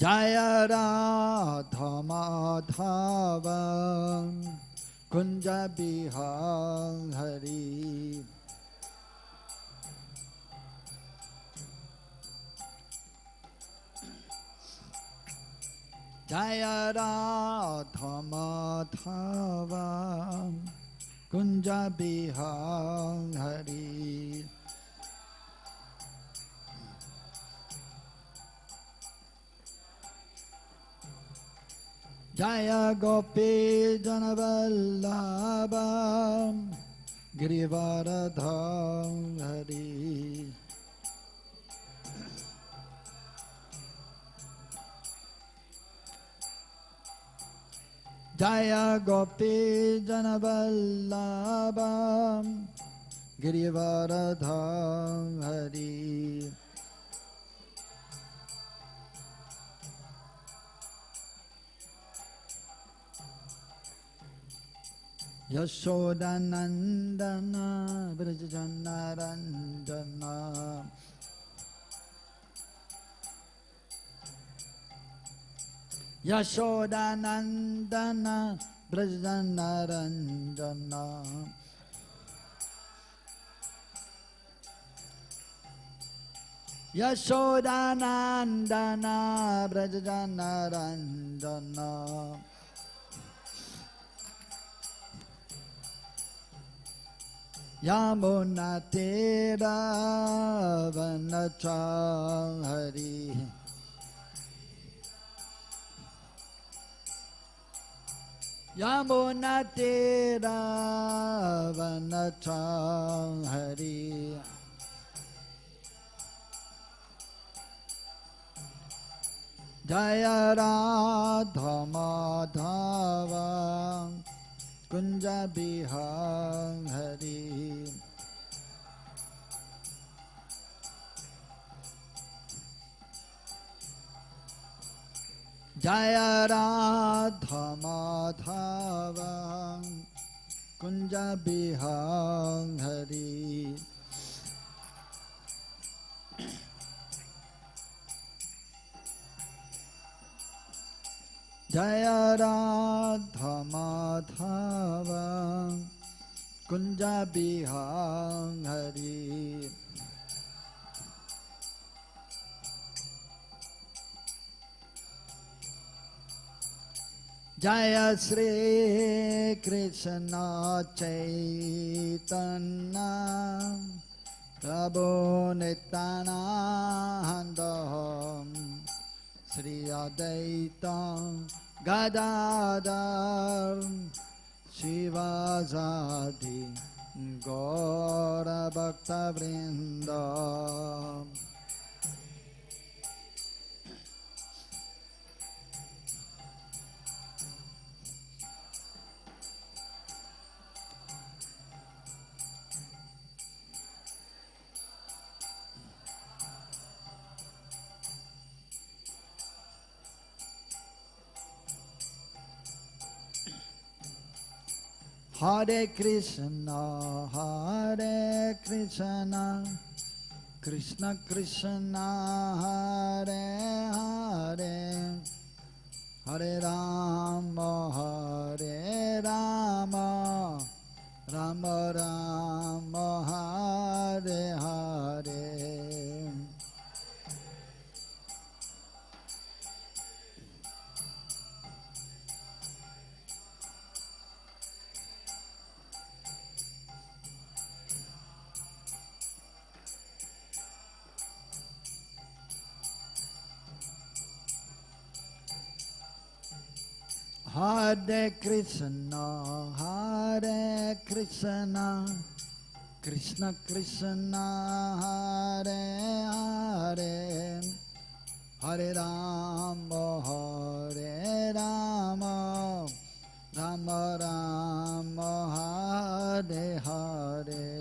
Jaya Radha Madhava Kunja Bihari. Jaya Radha Madhava Kunja Bihari. Jaya Gopi Janavallabha Girivaradha Hari. Jaya Gopi Janavallabha Girivaradha Hari. Yashodanandana Vrajanaranjana. Yashodanandana Vrajanaranjana. Yashodanandana Vrajanaranjana. Yamuna Tera Vanachari. Yamuna Tera Vanachari. Jaya Radha Madhava Kunja Bihari. Jaya Radha Madhava Kunja Bihari. Jaya Radha Madhava Kunja Bihari. Jaya Sri Krishna Chaitanya Prabhu Nityananda Sri Advaita Gadadhar Shivasadi Gaura Bhakta Vrinda. Hare Krishna, Hare Krishna, Krishna Krishna, Hare Hare, Hare Rama, Hare Rama, Rama Rama, Hare Hare. Hare Krishna, Hare Krishna, Krishna Krishna, Hare Hare, Hare Rama, Hare Rama, Rama Rama, Hare Hare.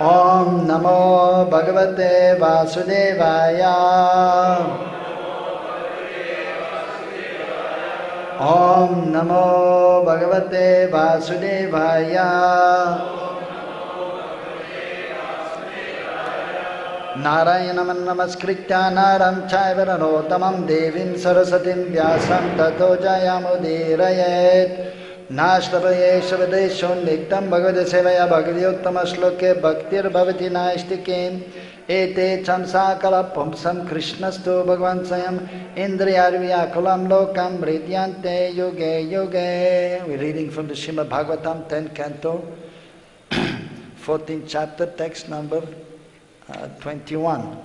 Om Namo Bhagavate Vasudevaya. Om Namo Bhagavate Vasudevaya. Narayanam namaskritya naram chaiva narotamam devim sarasatim vyasam tato jayamudirayet. Nashtapaye shavadeshon niktam bhagavate sevaya bhagavyottama shloke bhaktir bhavati naistikim. Ete chamsa kalapamsam krishnastu bhagavan sayam indriyarvyakulam lokam vridyante yuge yuge. We're reading from the Srimad Bhagavatam, 10th canto, 14th chapter, text number 21.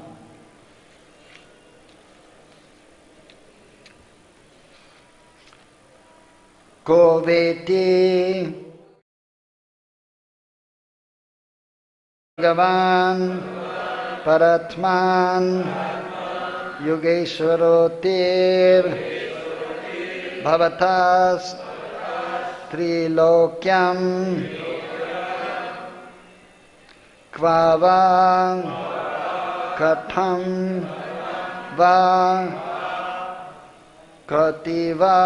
Koveti Bhagavan Paratman Yogeshwarotir Bhavatas Trilokyam Kvava Katham Va Kativa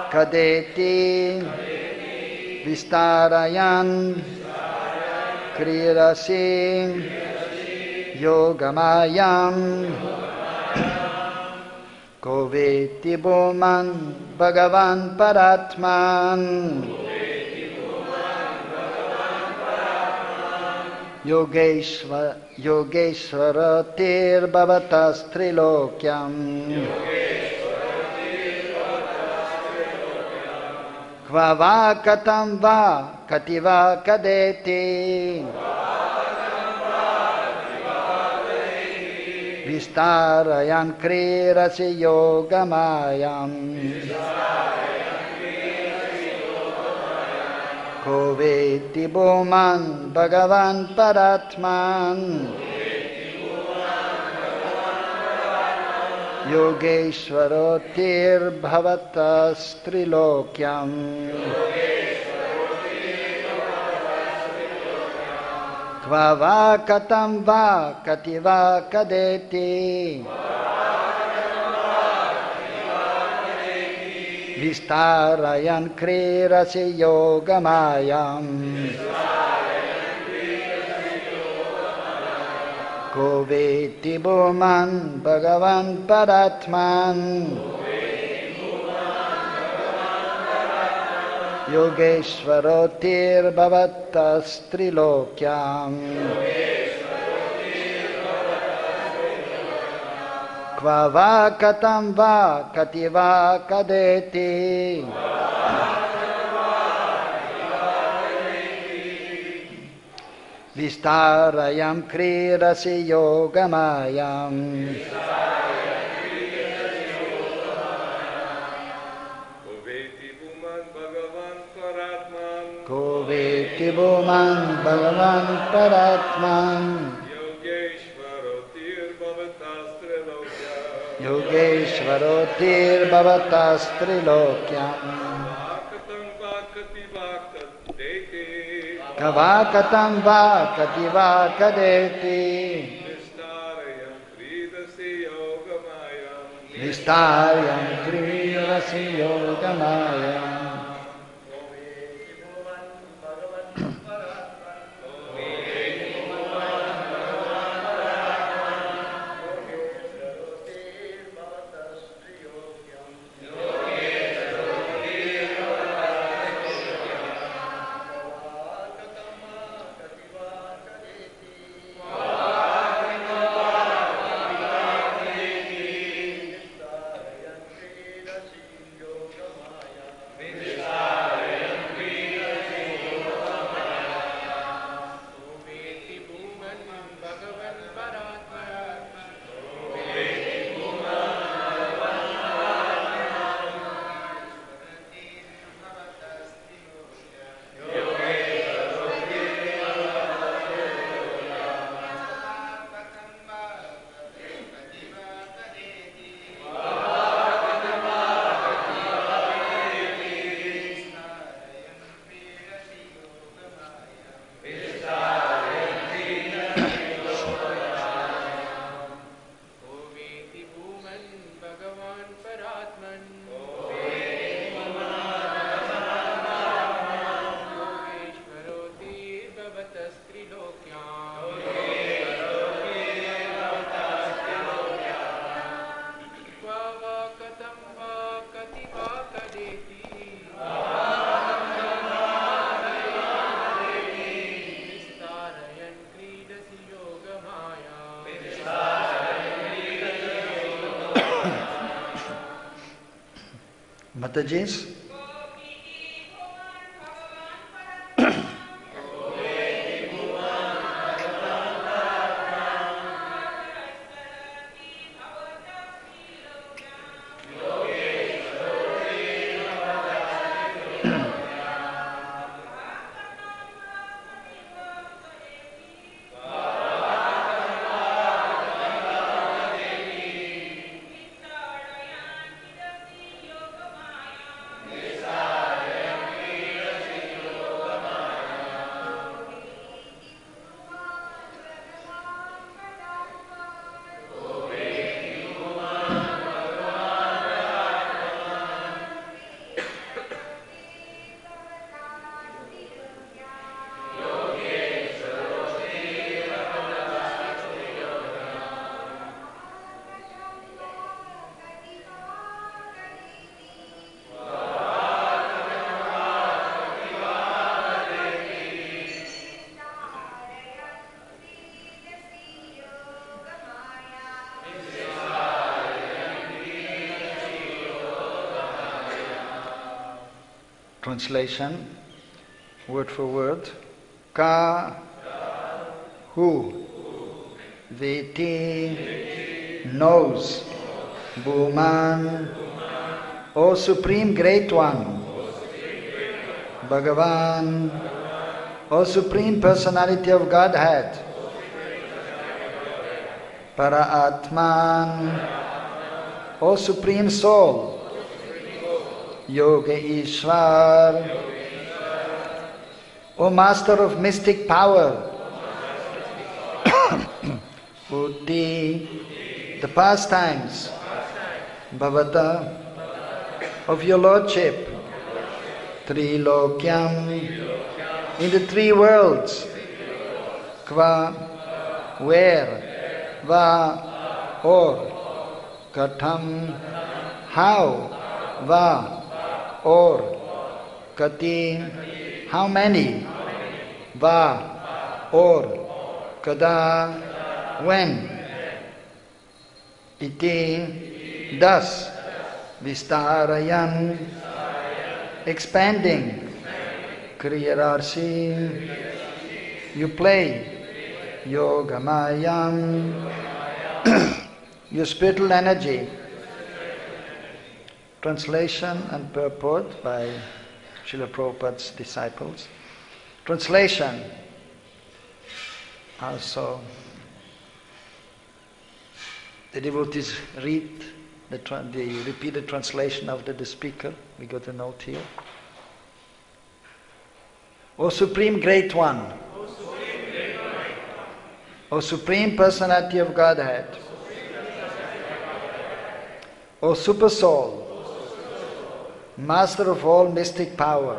Kadeti Vistarayan Kriyasi Yogamayam Koveti Bhuman Bhagavan Paratman Yogeshwaratir Bhavatas Trilokyam Kvava Katam Va Kativa Kadeti Vistarayan Kriyasi Yogamayam Koveti Bhuman Bhagavan Paratman Yogeshwarotir Bhavatas Trilokyam Kvava Katam Va Kativa Kadeti Vistarayan Kriyasi Yogamayam Koveti Bhuman Bhagavan Paratman Yogeshwarotir Bhavatas Trilokyam Kvava Katam Va Kativa Kadeti Vistarayam Kriyasi Yogamayam Koveti Bhuman Bhagavan Paratman Yogeshwarotir Bhavatas Trilokyam Kavakatam Va Kativa Kadeti Vistarayam Kriyasi Yogamayam Mataji's? Translation, word for word. Ka, who, Viti, knows, Bhuman, O Supreme Great One, Bhagavan, O Supreme Personality of Godhead, Para-Atman, O Supreme Soul, Yoga Ishvar, O Master of Mystic Power, Uti, the pastimes, Bhavata, of your Lordship, Trilokyam, in the three worlds, Kva, where, Va, or, Katham, how, Va, or, Kati, how many, Va, or, Kada, when, Iti, thus, Vistarayan, expanding, Kriyararsi, you play, Yogamayam, your spiritual energy. Translation and purport by Srila Prabhupada's disciples. Translation. Also, the devotees read the repeated translation of the speaker. We got a note here. O Supreme Great One, O Supreme Personality of Godhead, O Super Soul, Master of all mystic power,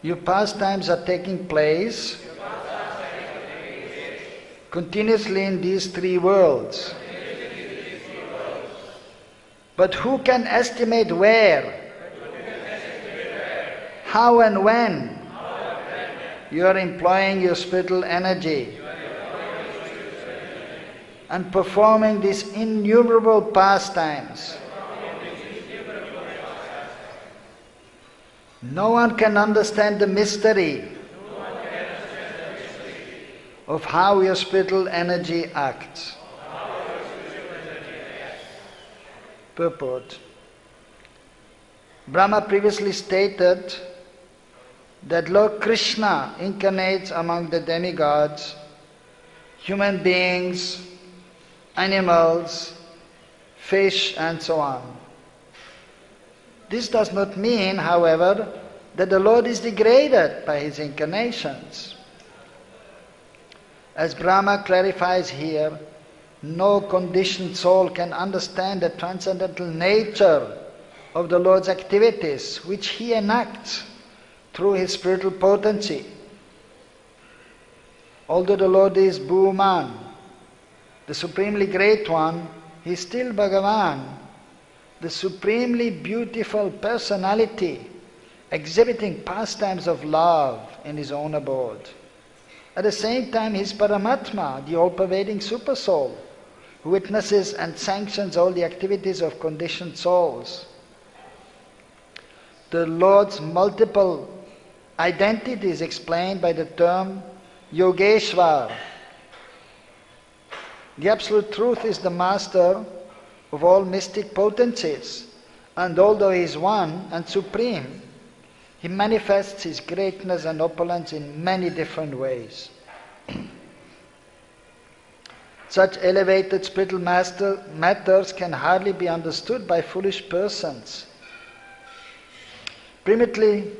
your pastimes are taking place continuously in these three worlds. But who can estimate where, how and when you are employing your spiritual energy and performing these innumerable pastimes? No one can understand the mystery of how your spiritual energy acts. Purport. Brahma previously stated that Lord Krishna incarnates among the demigods, human beings, animals, fish, and so on. This does not mean, however, that the Lord is degraded by his incarnations. As Brahma clarifies here, no conditioned soul can understand the transcendental nature of the Lord's activities, which he enacts through his spiritual potency. Although the Lord is Bhuman, the Supremely Great One, he is still Bhagavan, the supremely beautiful personality, exhibiting pastimes of love in his own abode. At the same time, he is Paramatma, the all-pervading super soul, who witnesses and sanctions all the activities of conditioned souls. The Lord's multiple identity is explained by the term Yogeshwar. The Absolute Truth is the master of all mystic potencies, and although he is one and supreme, he manifests his greatness and opulence in many different ways. Such elevated spiritual matters can hardly be understood by foolish persons. Primitively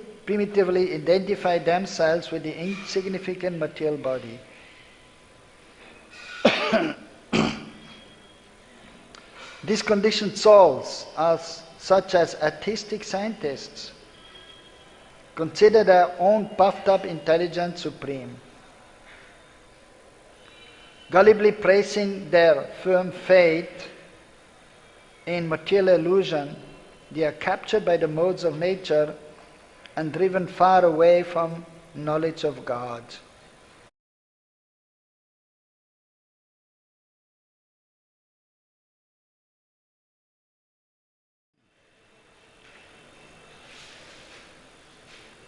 identify themselves with the insignificant material body. These conditioned souls, such as atheistic scientists, consider their own puffed up intelligence supreme. Gullibly praising their firm faith in material illusion, they are captured by the modes of nature and driven far away from knowledge of God.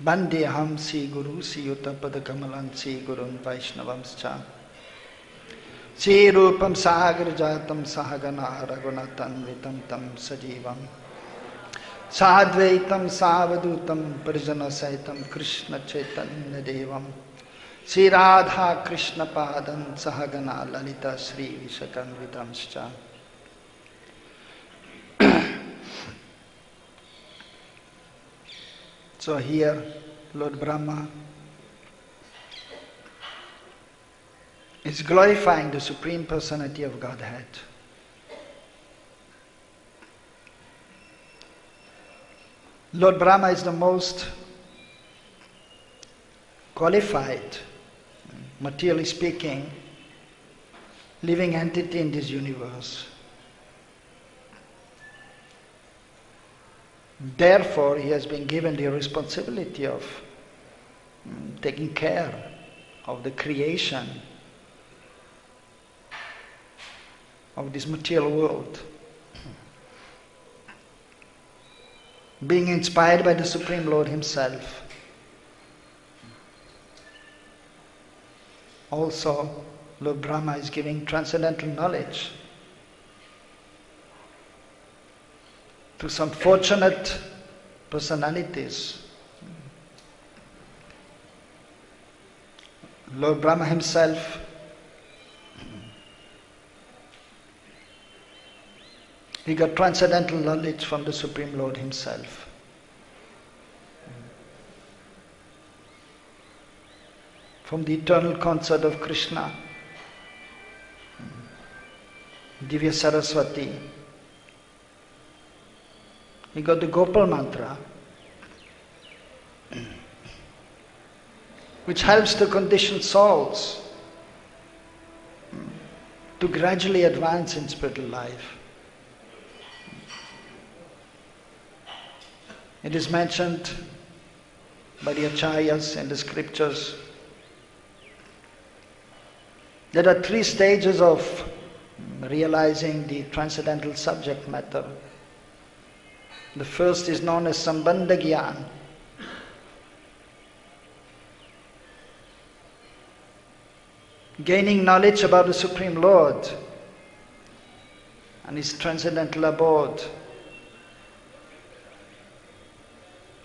Bandeham si guru si yuttapada kamalan si gurun vaishnavamscha si rupam sagar jatam sahagana raghunatan vitam tam sajivam sadvaitam savadutam parijana saitam krishna chaitanya devam si radha krishna padan sahagana lalita sri vishakan vitamscha. So here, Lord Brahma is glorifying the Supreme Personality of Godhead. Lord Brahma is the most qualified, materially speaking, living entity in this universe. Therefore, he has been given the responsibility of taking care of the creation of this material world. Being inspired by the Supreme Lord himself. Also, Lord Brahma is giving transcendental knowledge to some fortunate personalities. Lord Brahma himself he got transcendental knowledge from the Supreme Lord himself. From the eternal concert of Krishna, Divya Saraswati, he got the Gopal Mantra, which helps the conditioned souls to gradually advance in spiritual life. It is mentioned by the Acharyas in the scriptures. There are 3 stages of realizing the transcendental subject matter. The first is known as Sambandagyan. Gaining knowledge about the Supreme Lord and His transcendental abode.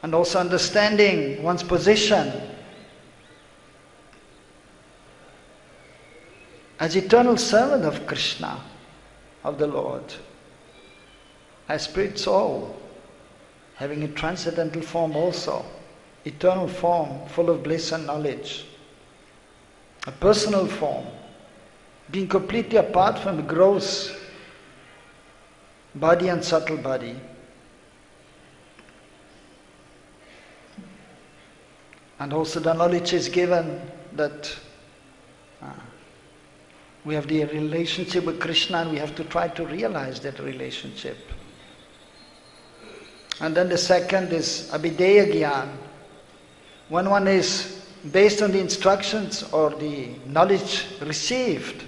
And also understanding one's position as eternal servant of Krishna, of the Lord, as spirit soul, having a transcendental form also, eternal form full of bliss and knowledge, a personal form, being completely apart from the gross body and subtle body. And also the knowledge is given that we have the relationship with Krishna and we have to try to realize that relationship. And then the second is Abhideya Gyan. When one is based on the instructions or the knowledge received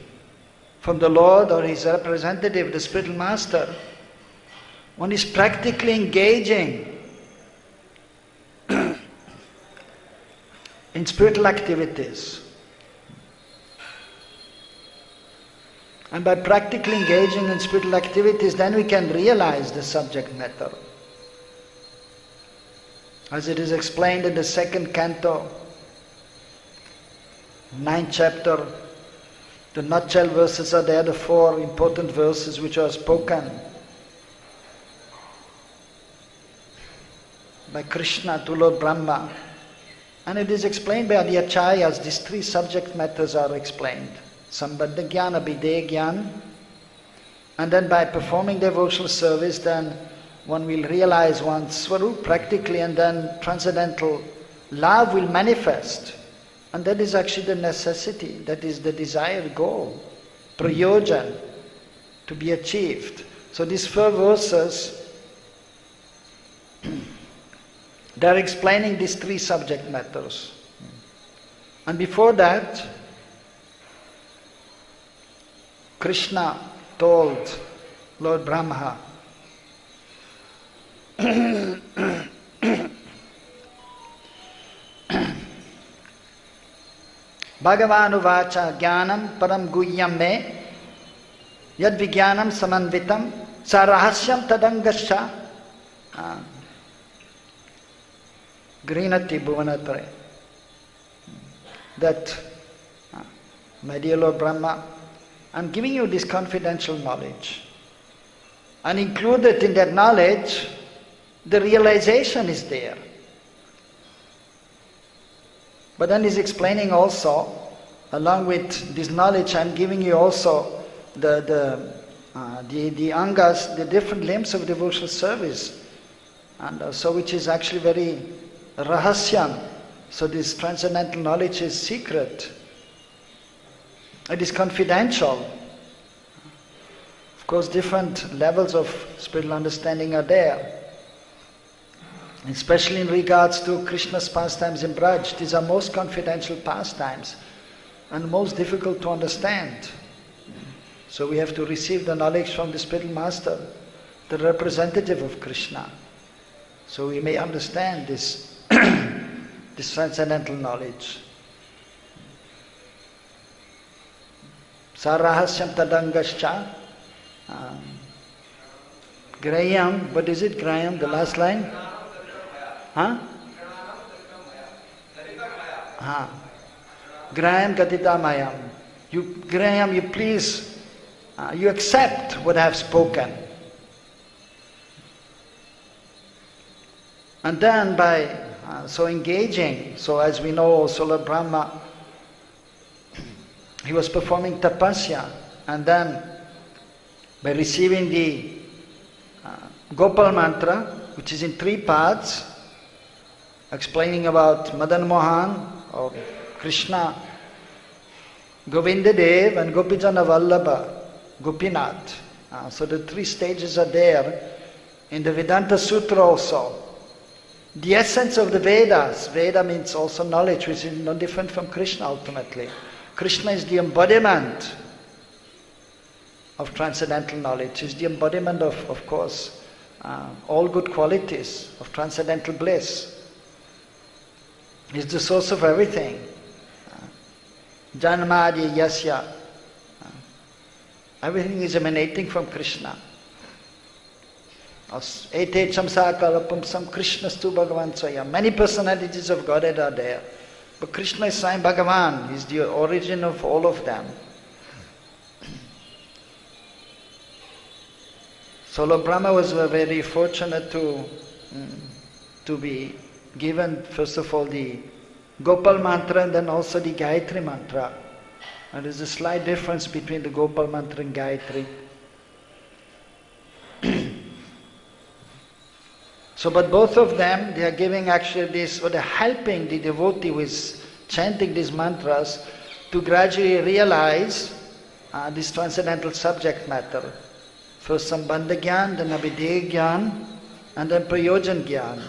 from the Lord or his representative, the spiritual master, one is practically engaging in spiritual activities. And by practically engaging in spiritual activities, then we can realize the subject matter. As it is explained in the 2nd canto, 9th chapter, the nutshell verses are there, the 4 important verses which are spoken by Krishna to Lord Brahma. And it is explained by the acharyas. These 3 subject matters are explained. Sambandagyan, Abhidegyan. And then by performing devotional service, then one will realize one's swarup practically, and then transcendental love will manifest. And that is actually the necessity, that is the desired goal, prayojan, to be achieved. So these 4 verses, they are explaining these 3 subject matters. And before that, Krishna told Lord Brahma, Bhagavan uvacha jnanam param guhyam me yad vijnanam samanvitam sarahasyam tadangascha grinati bhuvanatre. That, my dear Lord Brahma, I'm giving you this confidential knowledge. And included in that knowledge, the realization is there. But then he's explaining also, along with this knowledge, I'm giving you also the angas, the different limbs of devotional service, and so which is actually very rahasyam. So this transcendental knowledge is secret. It is confidential. Of course, different levels of spiritual understanding are there. Especially in regards to Krishna's pastimes in Braj, these are most confidential pastimes and most difficult to understand. So we have to receive the knowledge from the spiritual master, the representative of Krishna, so we may understand this, this transcendental knowledge. Sarahasyam tadangascha. Graham, what is it, Graham, the last line? Huh? Graham Gatita Mayam. Graham, you please, you accept what I have spoken. And then by so engaging, so as we know, also Lord Brahma, he was performing tapasya, and then by receiving the Gopal Mantra, which is in 3 parts, explaining about Madan Mohan or Krishna, Govinda Dev and Gopijana Vallabha, Gopinath. So the 3 stages are there in the Vedanta Sutra also. The essence of the Vedas, Veda means also knowledge, which is no different from Krishna ultimately. Krishna is the embodiment of transcendental knowledge, is the embodiment of course, all good qualities of transcendental bliss. Is the source of everything. Janmadi Yasya. Everything is emanating from Krishna. Ete Chamsakalapumsam Krishnastu Bhagavan Swayam. Many personalities of Godhead are there. But Krishna is Swayam Bhagavan. He is the origin of all of them. So Lord Brahma was very fortunate to be given, first of all, the Gopal Mantra and then also the Gayatri Mantra. And there's a slight difference between the Gopal Mantra and Gayatri. So, but both of them, they are giving actually this, or they're helping the devotee who is chanting these mantras to gradually realize this transcendental subject matter. First Sambandagyan, then Abhidegyan, and then Prayojan Gyan.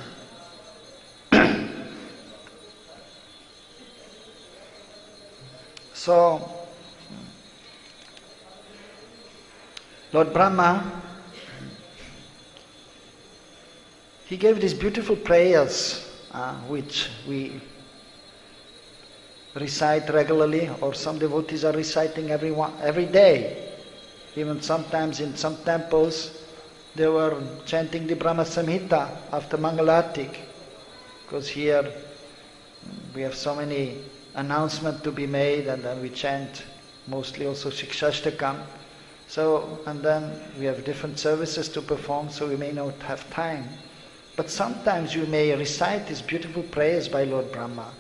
So, Lord Brahma, he gave these beautiful prayers which we recite regularly, or some devotees are reciting every day. Even sometimes in some temples they were chanting the Brahma Samhita after Mangalarti, because here we have so many announcements to be made, and then we chant mostly also Shikshashtakam. So, and then we have different services to perform, so we may not have time. But sometimes you may recite these beautiful prayers by Lord Brahma.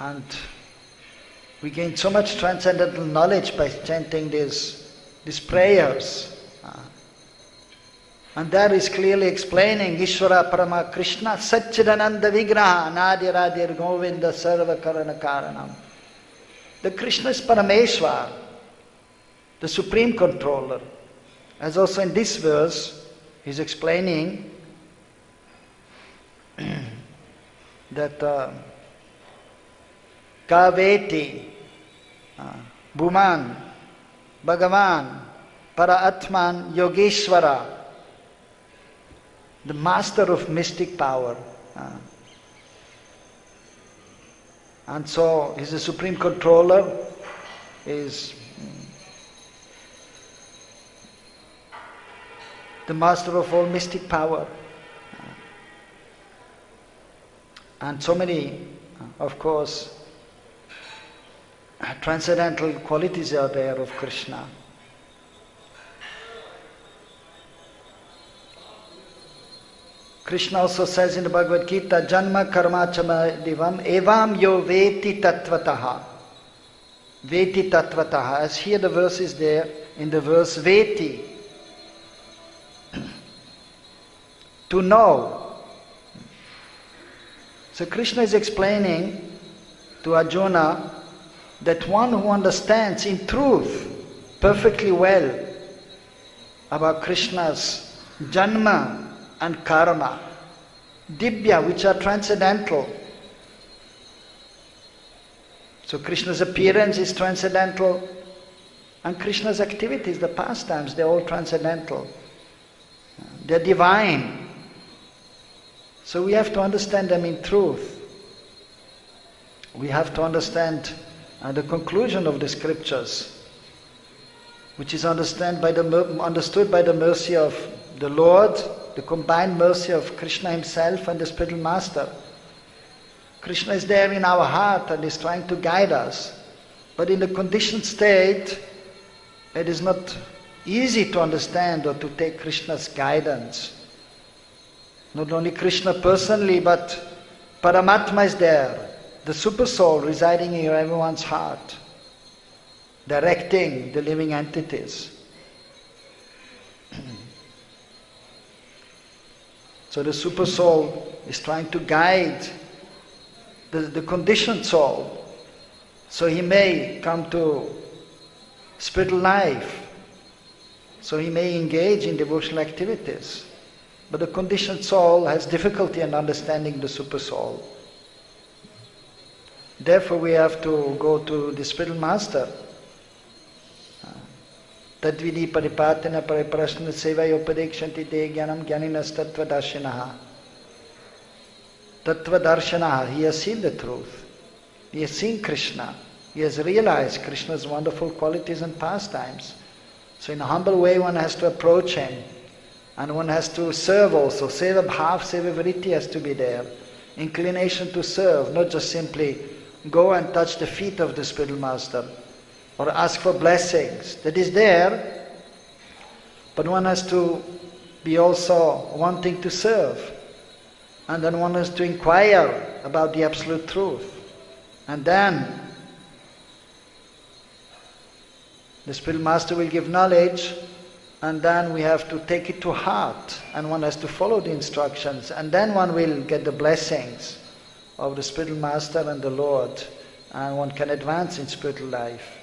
And we gain so much transcendental knowledge by chanting these prayers. And there is clearly explaining Ishvara Parama Krishna Satchidananda Vigraha Nadiradir Govinda Sarva Karana Karanam. The Krishna is Parameshwar, the Supreme Controller. As also in this verse, he's explaining that Kaveti, Bhuman, Bhagavan, Para-Atman, Yogeshwara, the master of mystic power. And so he's the Supreme Controller, is the master of all mystic power. And so many, of course, transcendental qualities are there of Krishna. Krishna also says in the Bhagavad-Gita, Janma karma chama divam evam yo veti tattvataha. Veti tattvataha. As here the verse is there, in the verse veti. To know. So Krishna is explaining to Arjuna that one who understands in truth perfectly well about Krishna's janma and karma, dibya, which are transcendental. So Krishna's appearance is transcendental, and Krishna's activities, the pastimes, they're all transcendental. They're divine. So we have to understand them in truth. We have to understand the conclusion of the scriptures, which is understood by the mercy of the Lord, the combined mercy of Krishna himself and the spiritual master. Krishna is there in our heart and is trying to guide us. But in the conditioned state, it is not easy to understand or to take Krishna's guidance. Not only Krishna personally, but Paramatma is there, the super soul residing in everyone's heart, directing the living entities. So the super soul is trying to guide the conditioned soul, so he may come to spiritual life, so he may engage in devotional activities. But the conditioned soul has difficulty in understanding the super soul. Therefore we have to go to the spiritual master. Tadvidi paripatena pariprashna sevaya upadekshanti te jnanam jnaninas tattva darshanaha. Tattva darshanaha, he has seen the truth. He has seen Krishna. He has realized Krishna's wonderful qualities and pastimes. So in a humble way one has to approach him. And one has to serve also. Seva bhav, seva vritti has to be there. Inclination to serve, not just simply go and touch the feet of the spiritual master or ask for blessings. That is there, but one has to be also wanting to serve. And then one has to inquire about the absolute truth. And then the spiritual master will give knowledge, and then we have to take it to heart, and one has to follow the instructions, and then one will get the blessings of the spiritual master and the Lord, and one can advance in spiritual life.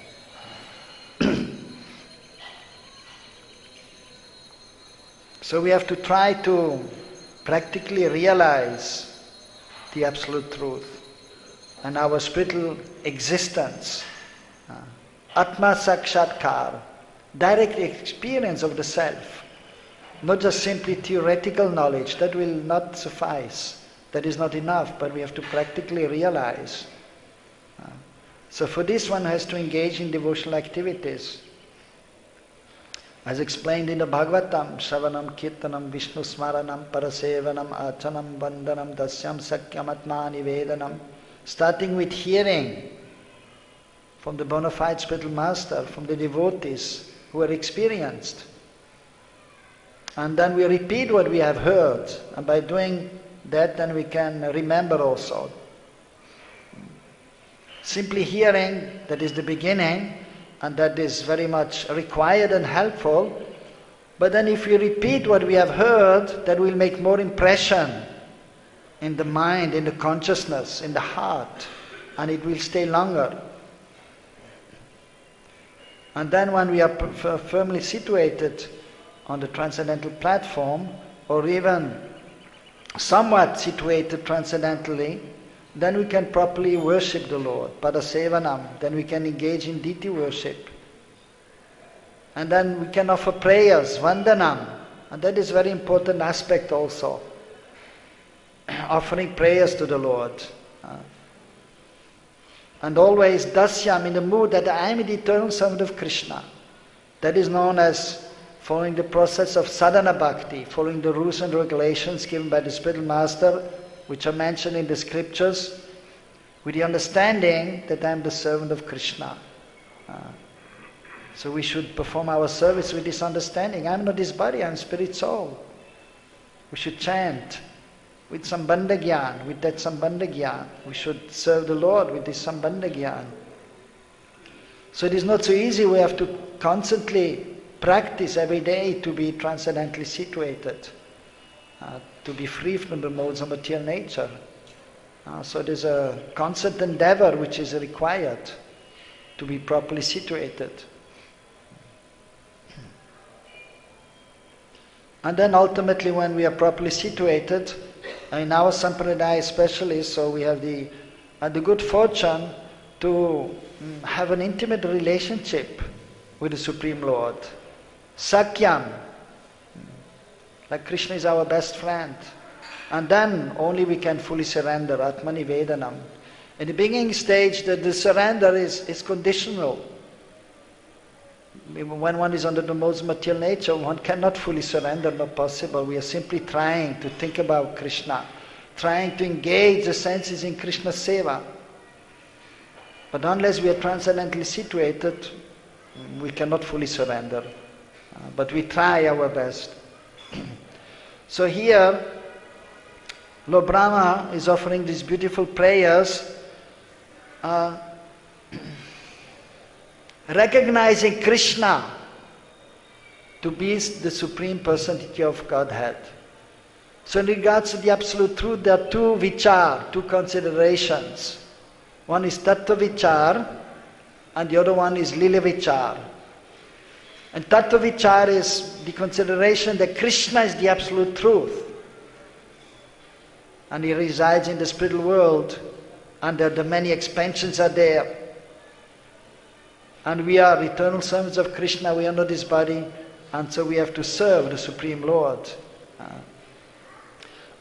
So we have to try to practically realize the absolute truth, and our spiritual existence Atma Sakshatkar, direct experience of the self. Not just simply theoretical knowledge, that will not suffice. That is not enough, but we have to practically realize. So for this one has to engage in devotional activities. As explained in the Bhagavatam, Shravanam, Kirtanam, Vishnu Smaranam, Parasevanam, Achanam, Vandanam, Dasyam, Sakyam, Atma, Nivedanam. Starting with hearing from the bona fide spiritual master, from the devotees who are experienced. And then we repeat what we have heard. And by doing that, then we can remember also. Simply hearing, that is the beginning, and that is very much required and helpful. But then if we repeat what we have heard, that will make more impression in the mind, in the consciousness, in the heart, and it will stay longer. And then when we are firmly situated on the transcendental platform, or even somewhat situated transcendentally, then we can properly worship the Lord, Padasevanam. Then we can engage in deity worship. And then we can offer prayers, Vandanam. And that is a very important aspect also. Offering prayers to the Lord. And always Dasyam, in the mood that I am the eternal servant of Krishna. That is known as following the process of sadhana bhakti, following the rules and regulations given by the spiritual master, which are mentioned in the scriptures, with the understanding that I am the servant of Krishna. So we should perform our service with this understanding. I am not this body, I am spirit soul. We should chant with Sambandagyan, with that Sambandagyan. We should serve the Lord with this Sambandagyan. So it is not so easy, we have to constantly practice every day to be transcendently situated. To be free from the modes of material nature. So it is a constant endeavor which is required to be properly situated. And then ultimately when we are properly situated, in our Sampradaya especially, so we have the good fortune to have an intimate relationship with the Supreme Lord. Sakyam. Like Krishna is our best friend. And then only we can fully surrender, Atmani Vedanam. In the beginning stage, the surrender is conditional. When one is under the modes of material nature, one cannot fully surrender, not possible. We are simply trying to think about Krishna, trying to engage the senses in Krishna's seva. But unless we are transcendently situated, we cannot fully surrender. But we try our best. So here, Lord Brahma is offering these beautiful prayers, recognizing Krishna to be the Supreme Personality of Godhead. So in regards to the Absolute Truth, there are two vichar, two considerations. One is Tattva Vichar, and the other one is Lila Vichar. And Tattva Vichar is the consideration that Krishna is the Absolute Truth. And He resides in the spiritual world, and the many expansions are there. And we are eternal servants of Krishna, we are not His body, and so we have to serve the Supreme Lord.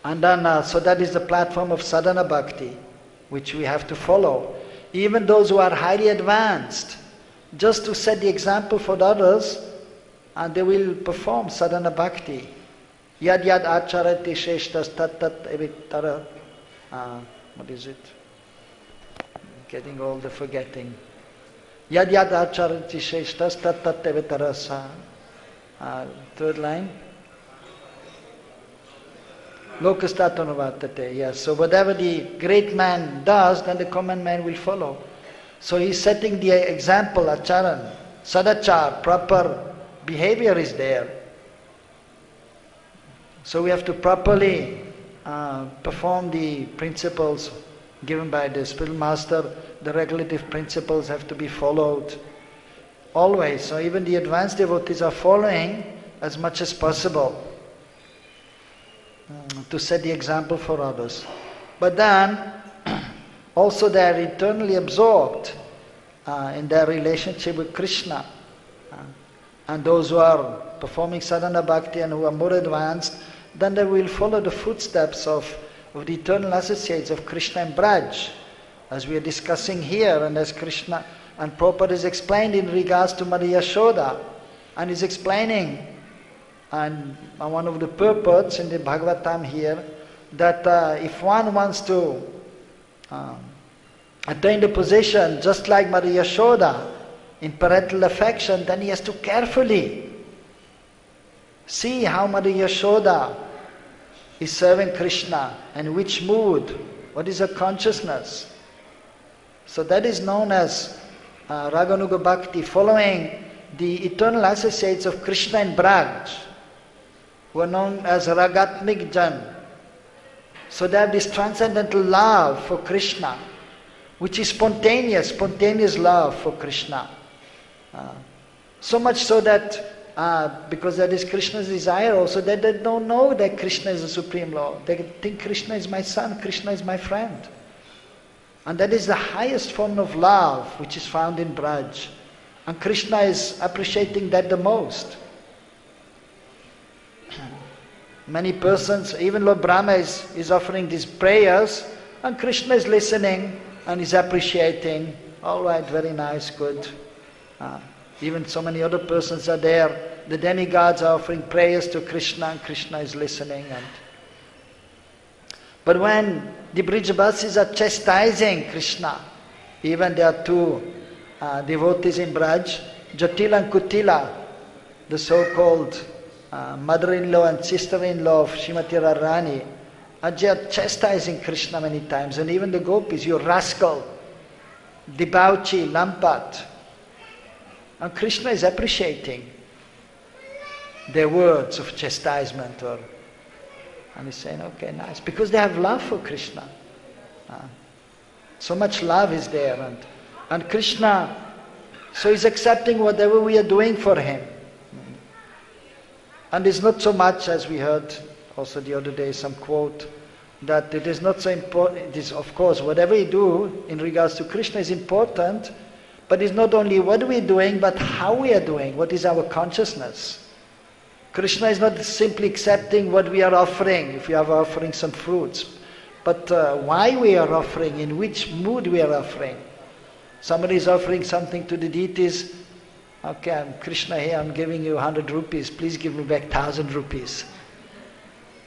And then, so that is the platform of sadhana bhakti, which we have to follow. Even those who are highly advanced, just to set the example for the others, and they will perform sadhana bhakti. Yad yad acharati sheshtas tat tat evittara. What is it? Getting all the forgetting. Yad yad acharati sheshtas tat tat evitarasa. Third line. Lokastatanavartate. Yes. So whatever the great man does, then the common man will follow. So he's setting the example, acharan, sadachar, proper behavior is there. So we have to properly perform the principles given by the spiritual master. The regulative principles have to be followed always. So even the advanced devotees are following as much as possible to set the example for others. But then also they are eternally absorbed in their relationship with Krishna. And those who are performing sadhana bhakti and who are more advanced, then they will follow the footsteps of the eternal associates of Krishna and Braj, as we are discussing here, and as Krishna and Prabhupada is explained in regards to Mother Yashoda, and is explaining, and one of the purports in the Bhagavatam here, that if one wants to attain the position just like Mother Yashoda in parental affection, then he has to carefully see how Mother Yashoda is serving Krishna and which mood, what is her consciousness. So that is known as Raganuga Bhakti, following the eternal associates of Krishna and Braj, who are known as Ragatmik Jan. So they have this transcendental love for Krishna, which is spontaneous love for Krishna. So much so that, because that is Krishna's desire also, that they don't know that Krishna is the Supreme Lord. They think Krishna is my son, Krishna is my friend. And that is the highest form of love which is found in Braj. And Krishna is appreciating that the most. Many persons, even Lord Brahma is offering these prayers, and Krishna is listening and is appreciating. All right, very nice, good. Even so many other persons are there. The demigods are offering prayers to Krishna, and Krishna is listening. But when the Brijabasis are chastising Krishna, even there are two devotees in Braj, Jatila and Kutila, the so-called mother-in-law and sister-in-law of Srimati Radharani, are chastising Krishna many times, and even the gopis, you rascal, debauchee, lampat. And Krishna is appreciating their words of chastisement, and he's saying, okay, nice, because they have love for Krishna. So much love is there, and Krishna, so he's accepting whatever we are doing for him. And it's not so much, as we heard also the other day, some quote, that it is not so important. It is, of course, whatever we do in regards to Krishna is important, but it's not only what we are doing, but how we are doing, what is our consciousness. Krishna is not simply accepting what we are offering, if we are offering some fruits, but why we are offering, in which mood we are offering. Somebody is offering something to the deities. Okay, I'm Krishna here, I'm giving you 100 rupees, please give me back 1,000 rupees.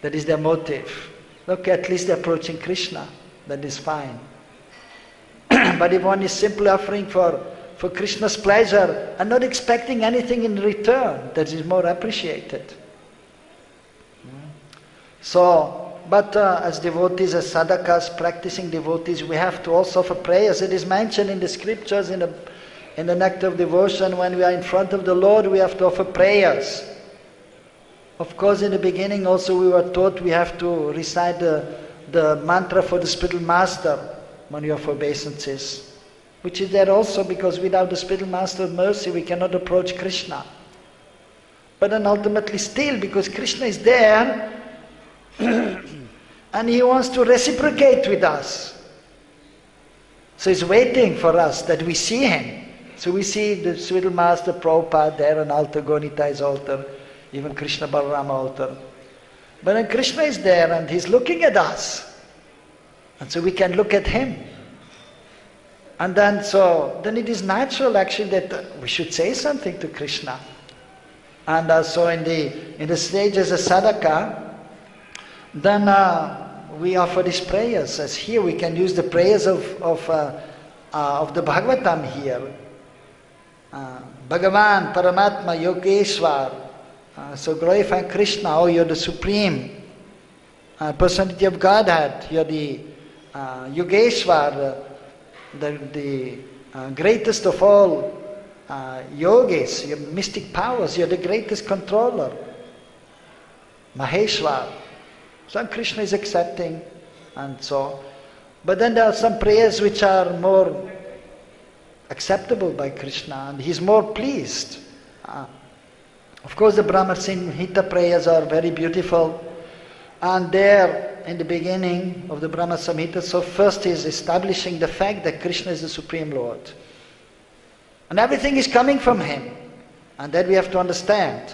That is their motive. Okay, at least they're approaching Krishna, that is fine. But if one is simply offering for Krishna's pleasure and not expecting anything in return, that is more appreciated. So, but as devotees, as sadhakas, practicing devotees, we have to also offer prayers. It is mentioned in the scriptures, in the nectar of devotion, when we are in front of the Lord, we have to offer prayers. Of course, in the beginning also we were taught we have to recite the mantra for the spiritual master when we offer obeisances, which is there also because without the spiritual master of mercy we cannot approach Krishna. But then ultimately still, because Krishna is there and he wants to reciprocate with us. So he's waiting for us that we see him. So we see the spiritual master Prabhupada there on altar, Gonitai's altar, even Krishna Balarama altar. But then Krishna is there and he's looking at us. And so we can look at him. And then it is natural actually that we should say something to Krishna. And so in the stage as a sadhaka, then we offer these prayers. As here we can use the prayers of the Bhagavatam here. Bhagavan, Paramatma, Yogeshwar. So glorifying Krishna, oh, you're the Supreme Personality of Godhead. You're the Yogeshwar, the greatest of all yogis, your mystic powers. You're the greatest controller. Maheshwar. So Krishna is accepting, and so. But then there are some prayers which are more acceptable by Krishna, and he's more pleased. Of course, the Brahma Samhita prayers are very beautiful, and there in the beginning of the Brahma Samhita, so first is establishing the fact that Krishna is the Supreme Lord. And everything is coming from Him. And that we have to understand.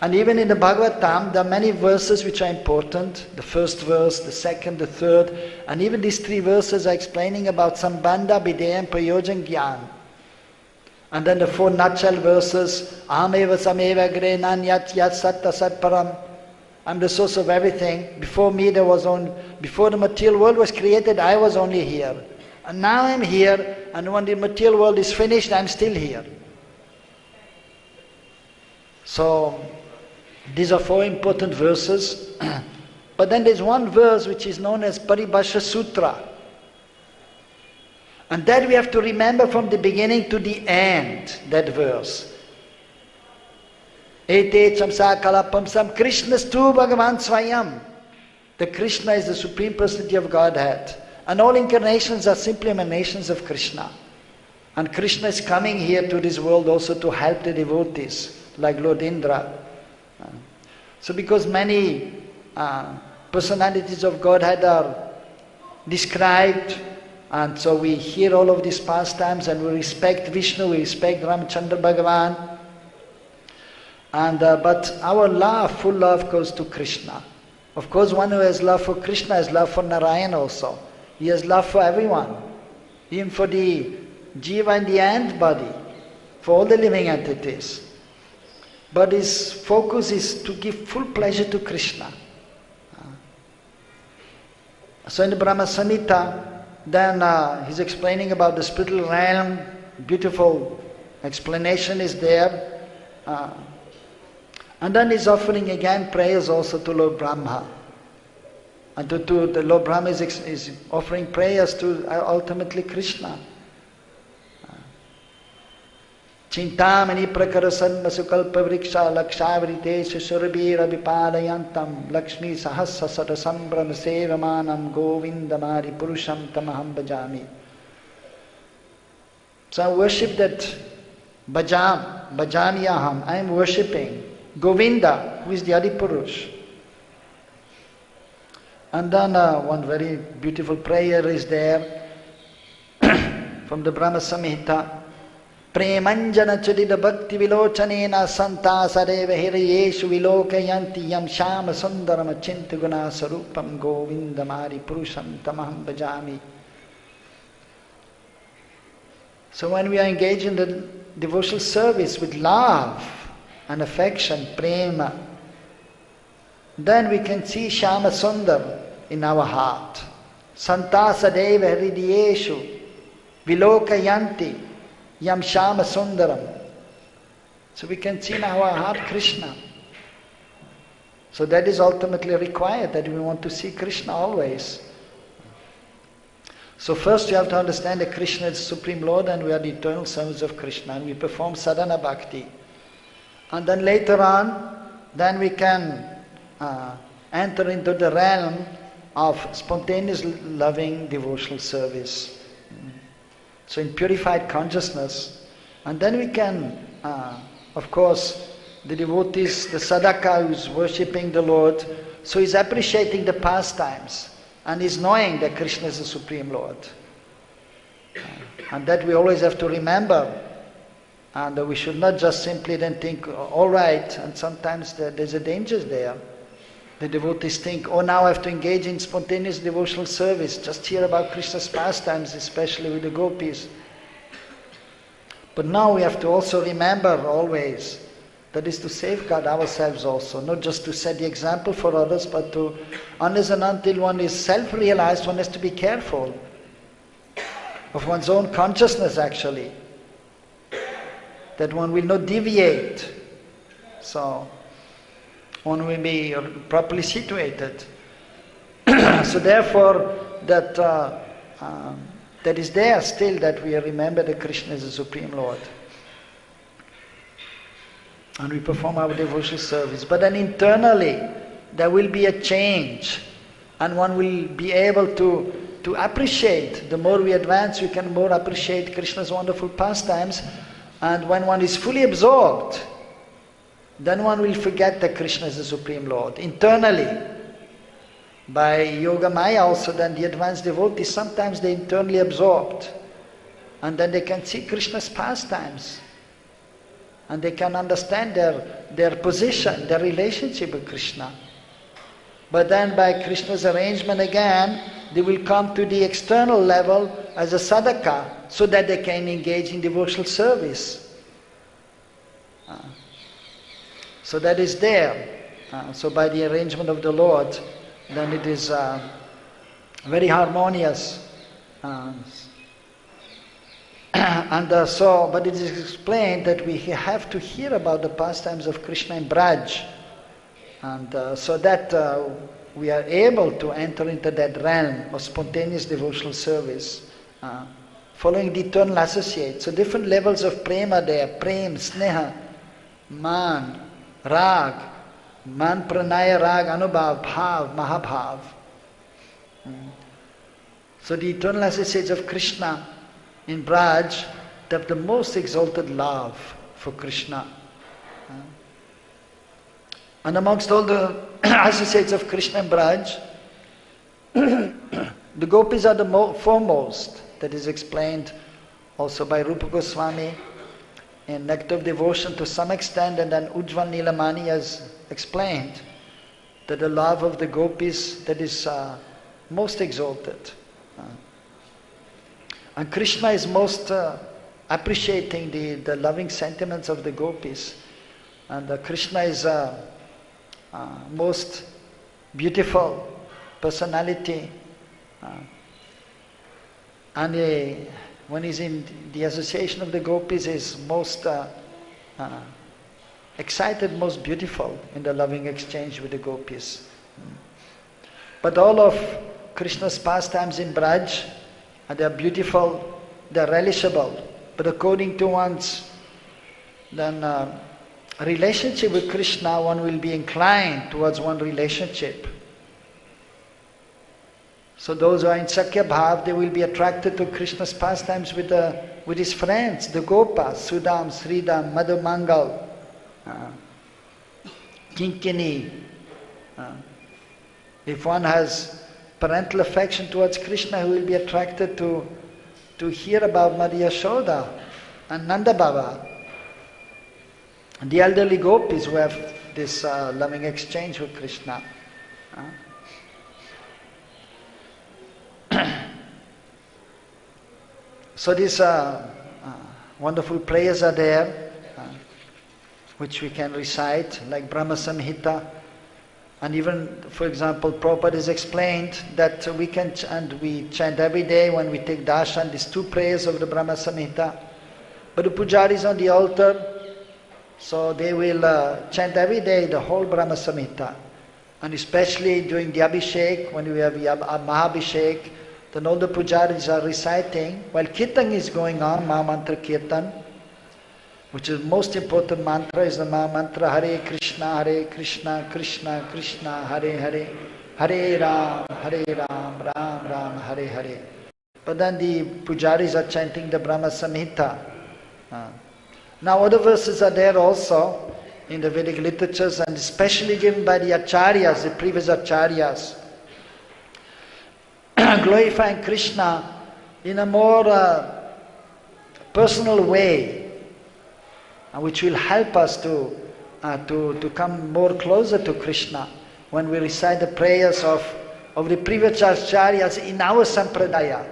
And even in the Bhagavatam, there are many verses which are important. The first verse, the second, the third. And even these 3 verses are explaining about Sambandha, Videya and Prayojan Gyan. And then the 4 nutshell verses, Ahameva Sameva Gre Nanyat Yat Satta Sat Param. I'm the source of everything. Before me before the material world was created, I was only here. And now I'm here, and when the material world is finished, I'm still here. So, these are 4 important verses. But then there's one verse which is known as Paribhasha Sutra. And that we have to remember from the beginning to the end, that verse. Ete chamsa kalapamsam Krishnastu Bhagavan Swayam. The Krishna is the Supreme Personality of Godhead. And all incarnations are simply emanations of Krishna. And Krishna is coming here to this world also to help the devotees, like Lord Indra. So because many personalities of Godhead are described, and so we hear all of these pastimes and we respect Vishnu, we respect Ramachandra Bhagavan. And but our love, full love, goes to Krishna. Of course, one who has love for Krishna has love for Narayan also. He has love for everyone, even for the jiva and the ant body, for all the living entities. But his focus is to give full pleasure to Krishna. So in the Brahma Samhita, then he's explaining about the spiritual realm. Beautiful explanation is there. And then he's offering again prayers also to Lord Brahma. And to the Lord Brahma is offering prayers to ultimately Krishna. Chintamani prakarasan masukalpa vriksha lakshavritesh surabhira vipadayantam lakshmi sahasra sarasambram sevamanam govindamari purusham tamaham bhajami. So I worship that bhajaniyaham, I am worshipping Govinda, who is the Adi Purush. And then one very beautiful prayer is there from the Brahma Samhita. Premanjana chudida bhakti vilochanena santa sareva hirayeshu vilokayanti yam shama sundaram achinta guna sarupam govindamari purusham tamaham bhajami. So when we are engaged in the devotional service with love and affection, prema, then we can see Shama Sundar in our heart. Santa sadeva hridiyeshu vilokayanti yam Shama Sundaram. So we can see in our heart Krishna. So that is ultimately required, that we want to see Krishna always. So first you have to understand that Krishna is the Supreme Lord and we are the eternal servants of Krishna, and we perform sadhana bhakti. And then later on, then we can enter into the realm of spontaneous loving devotional service. So in purified consciousness. And then we can, of course, the devotees, the sadhaka who is worshipping the Lord, so he's appreciating the pastimes and he's knowing that Krishna is the Supreme Lord. And that we always have to remember. And we should not just simply then think, all right, and sometimes there's a danger there. The devotees think, oh, now I have to engage in spontaneous devotional service, just hear about Krishna's pastimes, especially with the gopis. But now we have to also remember always, that is to safeguard ourselves also, not just to set the example for others, but to, unless and until one is self-realized, one has to be careful of one's own consciousness actually, that one will not deviate. So one will be properly situated. So therefore, that is there still, that we remember that Krishna is the Supreme Lord. And we perform our devotional service. But then internally, there will be a change. And one will be able to appreciate. The more we advance, we can more appreciate Krishna's wonderful pastimes. And when one is fully absorbed, then one will forget that Krishna is the Supreme Lord. Internally, by Yoga Maya also, then the advanced devotees, sometimes they internally absorbed. and then they can see Krishna's pastimes. And they can understand their position, their relationship with Krishna. But then by Krishna's arrangement again, they will come to the external level as a sadhaka, so that they can engage in devotional service. So that is there. So by the arrangement of the Lord, then it is very harmonious. But it is explained that we have to hear about the pastimes of Krishna in Braj, and so that we are able to enter into that realm of spontaneous devotional service, following the eternal associates. So different levels of prema there: prem, sneha, man, rag, man pranaya rag, anubhav, bhav, mahabhav. So the eternal associates of Krishna in Braj, they have the most exalted love for Krishna. And amongst all the associates of Krishna in Braj, the gopis are the foremost. That is explained also by Rupa Goswami in Nectar of Devotion to some extent, and then Ujjwal Nilamani has explained that the love of the gopis, that is most exalted. And Krishna is most appreciating the loving sentiments of the gopis. And Krishna is most beautiful personality. And when he's in the association of the gopis, is most excited, most beautiful in the loving exchange with the gopis. But all of Krishna's pastimes in Braj, they are beautiful, they are relishable. But according to one's relationship with Krishna, one will be inclined towards one relationship. So those who are in Sakya Bhav, they will be attracted to Krishna's pastimes with his friends, the Gopas, Sudam, Sridam, Madhumangal, Kinkini. If one has parental affection towards Krishna, he will be attracted to hear about Madhya Yashoda and Nanda Baba, and the elderly gopis who have this loving exchange with Krishna. So these wonderful prayers are there, which we can recite, like Brahma Samhita. And even, for example, Prabhupada has explained that we chant every day when we take darshan, these two prayers of the Brahma Samhita. But the pujaris on the altar, so they will chant every day the whole Brahma Samhita. And especially during the Abhishek, when we have Mahabhishek, then all the pujaris are reciting, while Kirtan is going on, Maha Mantra Kirtan, which is most important mantra, is the Maha Mantra Hare Krishna, Krishna Krishna, Hare Hare, Hare Ram, Ram Ram, Hare Hare. But then the pujaris are chanting the Brahma Samhita. Now other verses are there also in the Vedic literatures, and especially given by the acharyas, the previous acharyas, glorifying Krishna in a more personal way, which will help us to come more closer to Krishna when we recite the prayers of the previous acharyas in our sampradaya.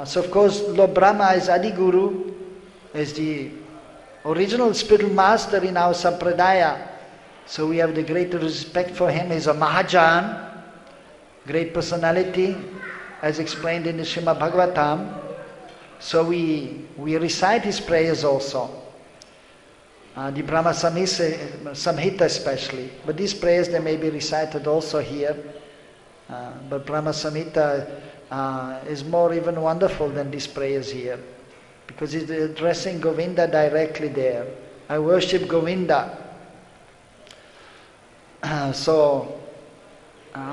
So of course Lord Brahma is Adi Guru, is the original spiritual master in our sampradaya. So we have the great respect for him. He's a Mahajan, great personality, as explained in the Srimad Bhagavatam. So we recite his prayers also. The Brahma Samhita especially. But these prayers, they may be recited also here. But Brahma Samhita is more even wonderful than these prayers here, because it's addressing Govinda directly there. I worship Govinda.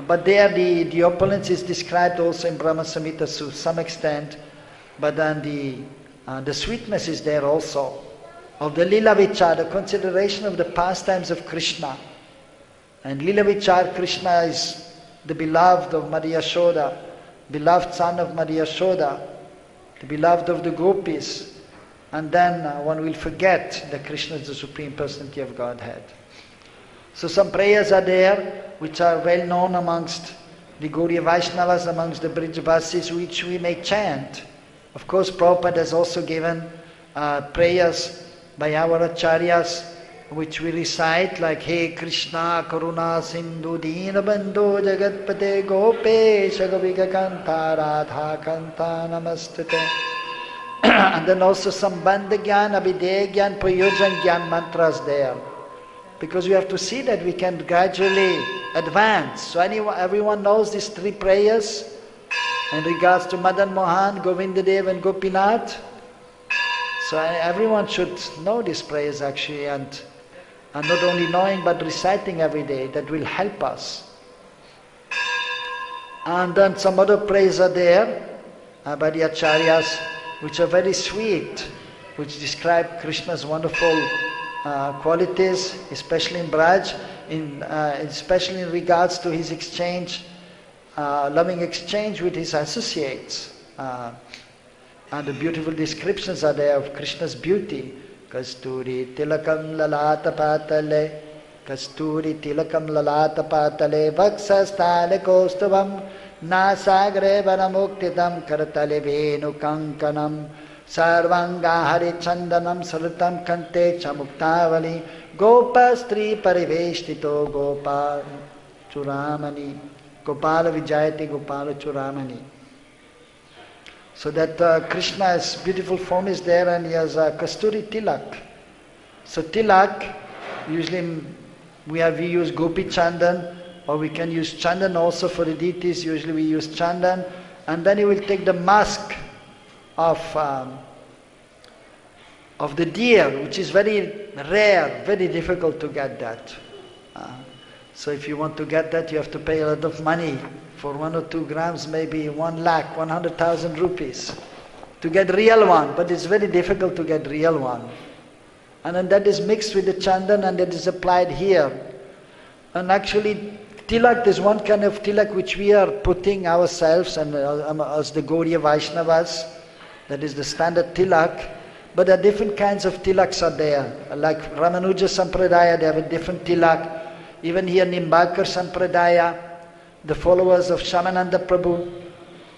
But there the opulence is described also in Brahma Samhita to some extent, but then the sweetness is there also, of the Lila Vichar, the consideration of the pastimes of Krishna. And Lila Vichar, Krishna is the beloved of Madhya Yashoda, beloved son of Madhya Yashoda. the beloved of the gopis, and then one will forget that Krishna is the Supreme Personality of Godhead. So some prayers are there which are well known amongst the Gaudiya Vaishnavas, amongst the Brijvasis, which we may chant. Of course, Prabhupada has also given prayers by our acharyas, which we recite, like He Krishna Karuna Sindhu Dina Bandhu Jagatpate Gopesha Gopika Kanta Radha Kanta Namastute. And then also Sambandagyan, Abhidegyan, Prayojan Gyan mantras there. Because we have to see that we can gradually advance. So everyone knows these three prayers in regards to Madan Mohan, Govindadev and Gopinath. So everyone should know these prayers actually, and not only knowing but reciting every day. That will help us. And then some other prayers are there by the acharyas, which are very sweet, which describe Krishna's wonderful qualities, especially in Braj, especially in regards to his exchange, loving exchange with his associates. And the beautiful descriptions are there of Krishna's beauty. Kasturi tilakam lalata patale, Kasturi tilakam lalata patale, Vaksastale kostavam, Nasagre vanamuktitam, Karatale venu kankanam, Sarvanga hari chandanam, Saratam kante chamuktavali, Gopastri pariveshtito, Gopal churamani, Gopala vijayati, Gopala churamani. So that Krishna's beautiful form is there, and he has a Kasturi Tilak. So Tilak, usually we use Gopi Chandan, or we can use Chandan also for the deities. Usually we use Chandan, and then he will take the mask of the deer, which is very rare, very difficult to get that. So if you want to get that, you have to pay a lot of money. For 1 or 2 grams, maybe 1,100,000 rupees to get real one, but it's very difficult to get real one. And then that is mixed with the chandan, and that is applied here. And actually, tilak, there's one kind of tilak which we are putting ourselves, and as the Gaudiya Vaishnavas, that is the standard tilak. But there are different kinds of tilaks are there. Like Ramanuja Sampradaya, they have a different tilak. Even here Nimbakar Sampradaya, the followers of Shamananda Prabhu,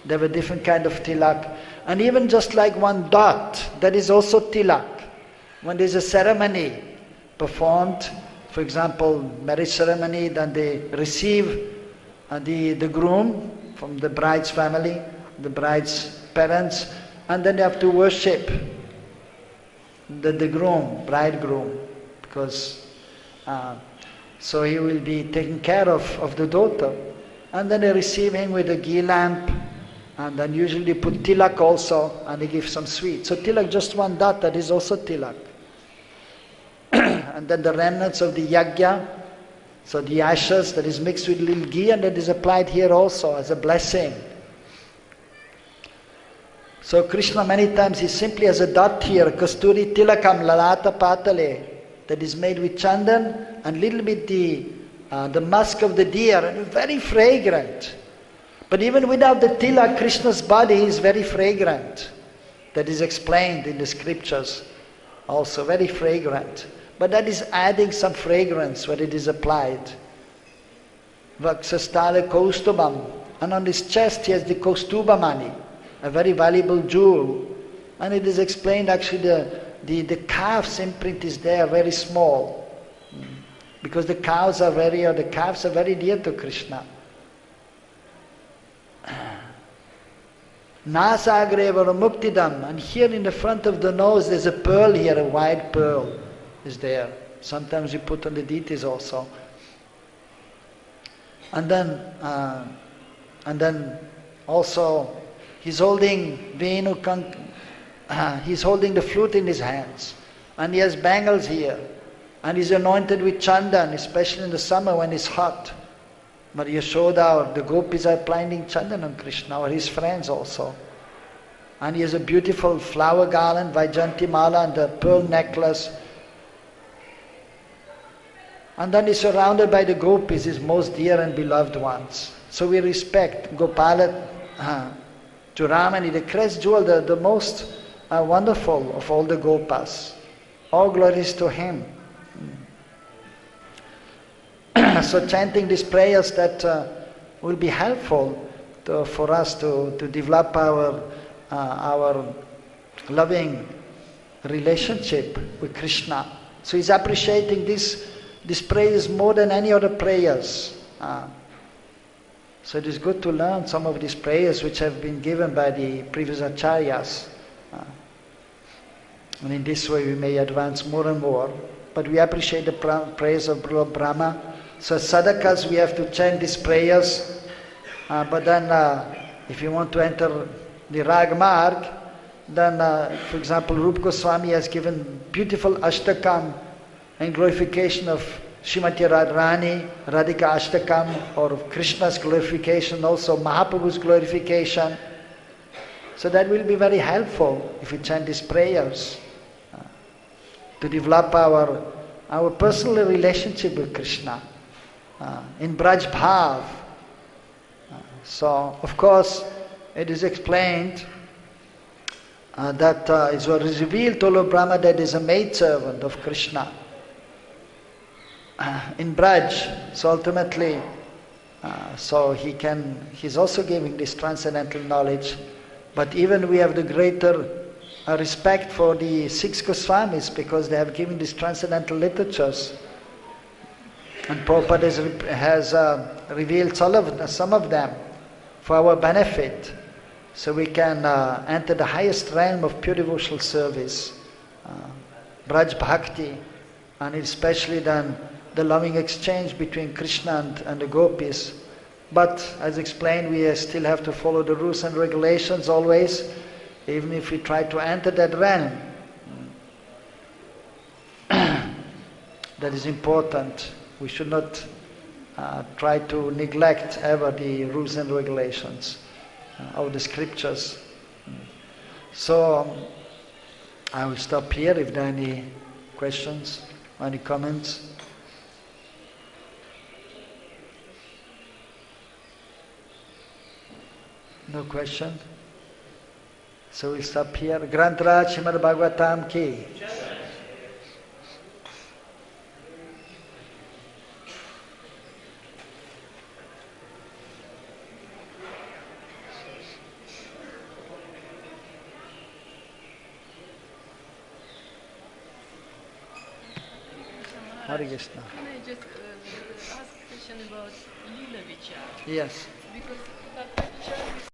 they have a different kind of tilak. And even just like one dot, that is also tilak. When there's a ceremony performed, for example, marriage ceremony, then they receive the groom from the bride's family, the bride's parents, and then they have to worship the groom, bridegroom, because so he will be taking care of the daughter. And then they receive him with a ghee lamp, and then usually they put tilak also, and they give some sweet. So tilak, just one dot, that is also tilak. And then the remnants of the yagya, so the ashes that is mixed with little ghee, and that is applied here also as a blessing. So Krishna many times he simply has a dot here, Kasturi tilakam lalata patale, that is made with chandan and little bit the musk of the deer, and very fragrant. But even without the tilak, Krishna's body is very fragrant. That is explained in the scriptures. Also very fragrant. But that is adding some fragrance when it is applied. Vaksastale kaustubam. And on his chest he has the kaustubamani, a very valuable jewel. And it is explained actually the calf's imprint is there, very small. Because the calves are very dear to Krishna. Nasagreva muktidam, and here in the front of the nose there's a pearl here, a white pearl is there. Sometimes you put on the deities also. And then also he's holding he's holding the flute in his hands, and he has bangles here. And he's anointed with chandan, especially in the summer when it's hot. But Yashoda or the gopis are applying chandan on Krishna, or his friends also. And he has a beautiful flower garland, Vaijanti Mala, and a pearl necklace. And then he's surrounded by the gopis, his most dear and beloved ones. So we respect Gopala, to Ramani, the crest jewel, the most wonderful of all the Gopas. All glories to him. So chanting these prayers that will be helpful for us to develop our loving relationship with Krishna. So he's appreciating this prayers more than any other prayers. So it is good to learn some of these prayers which have been given by the previous acharyas. And in this way we may advance more and more. But we appreciate the prayers of Lord Brahma. So as sadhakas we have to chant these prayers. But then if you want to enter the Rag Marg, then for example Rupa Goswami has given beautiful ashtakam in glorification of Srimati Radharani, Radhika Ashtakam, or of Krishna's glorification, also Mahaprabhu's glorification. So that will be very helpful if we chant these prayers to develop our personal relationship with Krishna in Braj Bhav. So, of course, it is explained that it was revealed to Lord Brahma that is a maidservant of Krishna in Braj. So ultimately, so he's also giving this transcendental knowledge. But even we have the greater respect for the 6 Goswamis because they have given these transcendental literatures. And Prabhupada has revealed some of them for our benefit. So we can enter the highest realm of pure devotional service, Braj Bhakti, and especially then the loving exchange between Krishna and the gopis. But as explained, we still have to follow the rules and regulations always, even if we try to enter that realm. That is important. We should not try to neglect ever the rules and regulations of the scriptures. So I will stop here if there are any questions, any comments. No question? So we'll stop here. Grantraj Srimad Bhagavatam ki. Hare Krishna. Can I just ask a question about Lila Vichar? Yes. Because that picture